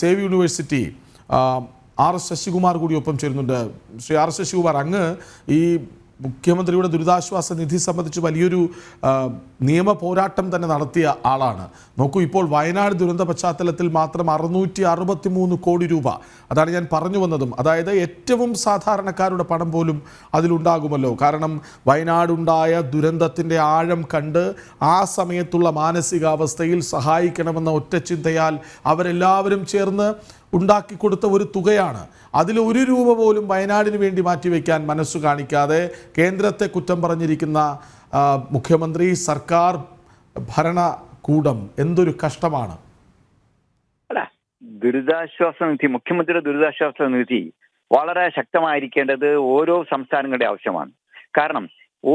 Save university R S Sasikumar കൂടി ഒപ്പം ചേരുന്നുണ്ട്. ശ്രീ ആർ എസ് ശശികുമാർ, അങ്ങ് ഈ മുഖ്യമന്ത്രിയുടെ ദുരിതാശ്വാസ നിധി സംബന്ധിച്ച് വലിയൊരു നിയമ പോരാട്ടം തന്നെ നടത്തിയ ആളാണ്. നോക്കൂ, ഇപ്പോൾ വയനാട് ദുരന്ത പശ്ചാത്തലത്തിൽ മാത്രം 663 കോടി രൂപ, അതാണ് ഞാൻ പറഞ്ഞു വന്നതും. അതായത് ഏറ്റവും സാധാരണക്കാരുടെ പണം പോലും അതിലുണ്ടാകുമല്ലോ. കാരണം വയനാടുണ്ടായ ദുരന്തത്തിൻ്റെ ആഴം കണ്ട് ആ സമയത്തുള്ള മാനസികാവസ്ഥയിൽ സഹായിക്കണമെന്ന ഒറ്റ ചിന്തയാൽ അവരെല്ലാവരും ചേർന്ന് ഉണ്ടാക്കിക്കൊടുത്ത ഒരു തുകയാണ്. അതിൽ 1 രൂപ പോലും വയനാടിന് വേണ്ടി മാറ്റിവെക്കാൻ മനസ്സു കാണിക്കാതെ കേന്ദ്രത്തെ കുറ്റം പറഞ്ഞിരിക്കുന്ന മുഖ്യമന്ത്രി, സർക്കാർ, ഭരണകൂടം എന്തൊരു കഷ്ടമാണ്. അല്ല, ദുരിതാശ്വാസ നിധി, മുഖ്യമന്ത്രിയുടെ ദുരിതാശ്വാസ നിധി വളരെ ശക്തമായിരിക്കേണ്ടത് ഓരോ സംസ്ഥാനങ്ങളുടെ ആവശ്യമാണ്. കാരണം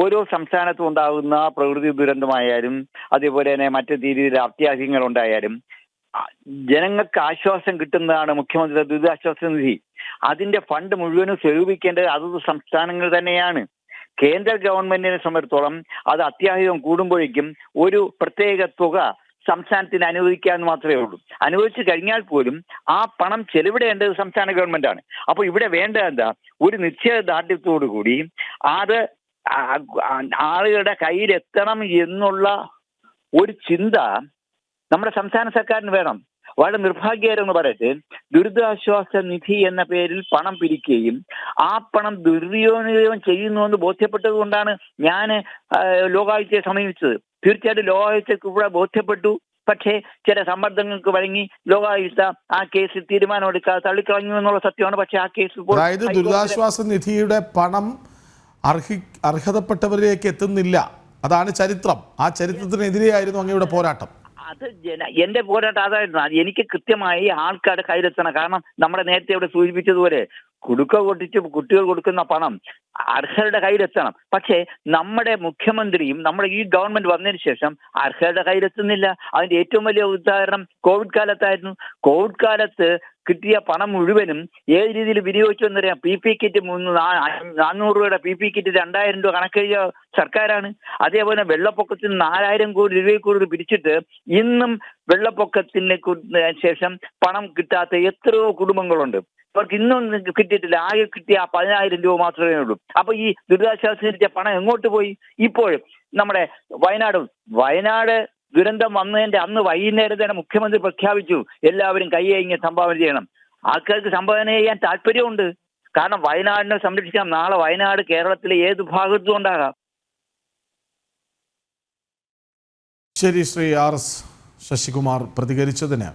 ഓരോ സംസ്ഥാനത്തും ഉണ്ടാകുന്ന പ്രകൃതി ദുരന്തമായാലും അതേപോലെ തന്നെ മറ്റു രീതിയിലുള്ള അത്യാഹിതങ്ങൾ ഉണ്ടായാലും ജനങ്ങൾക്ക് ആശ്വാസം കിട്ടുന്നതാണ് മുഖ്യമന്ത്രിയുടെ ദുരിതാശ്വാസ നിധി. അതിന്റെ ഫണ്ട് മുഴുവനും സ്വരൂപിക്കേണ്ടത് അതത് സംസ്ഥാനങ്ങൾ തന്നെയാണ്. കേന്ദ്ര ഗവൺമെന്റിനെ സംബന്ധിച്ചിടത്തോളം അത് അത്യാഹിതം കൂടുമ്പോഴേക്കും ഒരു പ്രത്യേക തുക സംസ്ഥാനത്തിന് അനുവദിക്കാമെന്ന് മാത്രമേ ഉള്ളൂ. അനുവദിച്ചു കഴിഞ്ഞാൽ പോലും ആ പണം ചെലവിടേണ്ടത് സംസ്ഥാന ഗവൺമെന്റാണ്. അപ്പോൾ ഇവിടെ വേണ്ടത് എന്താ? ഒരു നിശ്ചയദാർഢ്യത്തോടു കൂടി അത് ആളുകളുടെ കയ്യിലെത്തണം എന്നുള്ള ഒരു ചിന്ത നമ്മുടെ സംസ്ഥാന സർക്കാരിന് വേണം. വളരെ നിർഭാഗ്യകരമെന്ന് പറയട്ടെ, ദുരിതാശ്വാസ നിധി എന്ന പേരിൽ പണം പിരിക്കുകയും ആ പണം ദുർവിനിയോഗം ചെയ്യുന്നുവെന്ന് ബോധ്യപ്പെട്ടത് കൊണ്ടാണ് ഞാൻ ലോകായുക്തയെ സമീപിച്ചത്. തീർച്ചയായിട്ടും ലോകായുക്തയ്ക്ക് ഇവിടെ ബോധ്യപ്പെട്ടു. പക്ഷേ ചില സമ്മർദ്ദങ്ങൾക്ക് വഴങ്ങി ലോകായുക്ത ആ കേസിൽ തീരുമാനമെടുക്കാതെ തള്ളിക്കളഞ്ഞു എന്നുള്ള സത്യമാണ്. പക്ഷേ ആ കേസ്, അതായത് ദുരിതാശ്വാസ നിധിയുടെ പണം അർഹതപ്പെട്ടവരിലേക്ക് എത്തുന്നില്ല, അതാണ് ചരിത്രം. ആ ചരിത്രത്തിനെതിരെയായിരുന്നു അങ്ങയുടെ പോരാട്ടം. അത് എന്റെ പോരാട്ടം അതായിരുന്നു. എനിക്ക് കൃത്യമായി ആൾക്കാരുടെ കയ്യിലെത്തണം. കാരണം നമ്മുടെ നേരത്തെ ഇവിടെ സൂചിപ്പിച്ചതുപോലെ കുടുക്ക പൊട്ടിച്ച് കുട്ടികൾ കൊടുക്കുന്ന പണം അർഹരുടെ കയ്യിലെത്തണം. പക്ഷേ നമ്മുടെ മുഖ്യമന്ത്രിയും നമ്മുടെ ഈ ഗവൺമെന്റ് വന്നതിന് ശേഷം അർഹരുടെ കയ്യിലെത്തുന്നില്ല. അതിന്റെ ഏറ്റവും വലിയ ഉദാഹരണം കോവിഡ് കാലത്തായിരുന്നു. കോവിഡ് കാലത്ത് കിട്ടിയ പണം മുഴുവനും ഏത് രീതിയിൽ വിനിയോഗിച്ചു എന്നറിയാം. PPE കിറ്റ് 400 രൂപയുടെ PPE കിറ്റ് 2000 രൂപ കണക്കെഴുതിയ സർക്കാരാണ്. അതേപോലെ വെള്ളപ്പൊക്കത്തിന് 4000 കോടി രൂപയിൽ കൂടുതൽ പിരിച്ചിട്ട് ഇന്നും വെള്ളപ്പൊക്കത്തിന് ശേഷം പണം കിട്ടാത്ത എത്രയോ കുടുംബങ്ങളുണ്ട്. അവർക്ക് ഇന്നും കിട്ടിയിട്ടില്ല. ആകെ കിട്ടിയ 10000 രൂപ മാത്രമേ ഉള്ളൂ. അപ്പൊ ഈ ദുരിതാശ്വാസ പണം എങ്ങോട്ട് പോയി? ഇപ്പോൾ നമ്മുടെ വയനാട് ദുരന്തം വന്നതിന്റെ അന്ന് വൈകുന്നേരം തന്നെ മുഖ്യമന്ത്രി പ്രഖ്യാപിച്ചു എല്ലാവരും കൈയങ്ങി സംഭാവന ചെയ്യണം. ആൾക്കാർക്ക് സംഭാവന ചെയ്യാൻ താല്പര്യമുണ്ട്. കാരണം വയനാടിനെ സംരക്ഷിക്കാൻ നാളെ വയനാട് കേരളത്തിലെ ഏത് ഭാഗത്തും ഉണ്ടാകാം. ശരി, ശ്രീ ആർ എസ് ശശികുമാർ പ്രതികരിച്ചതിന്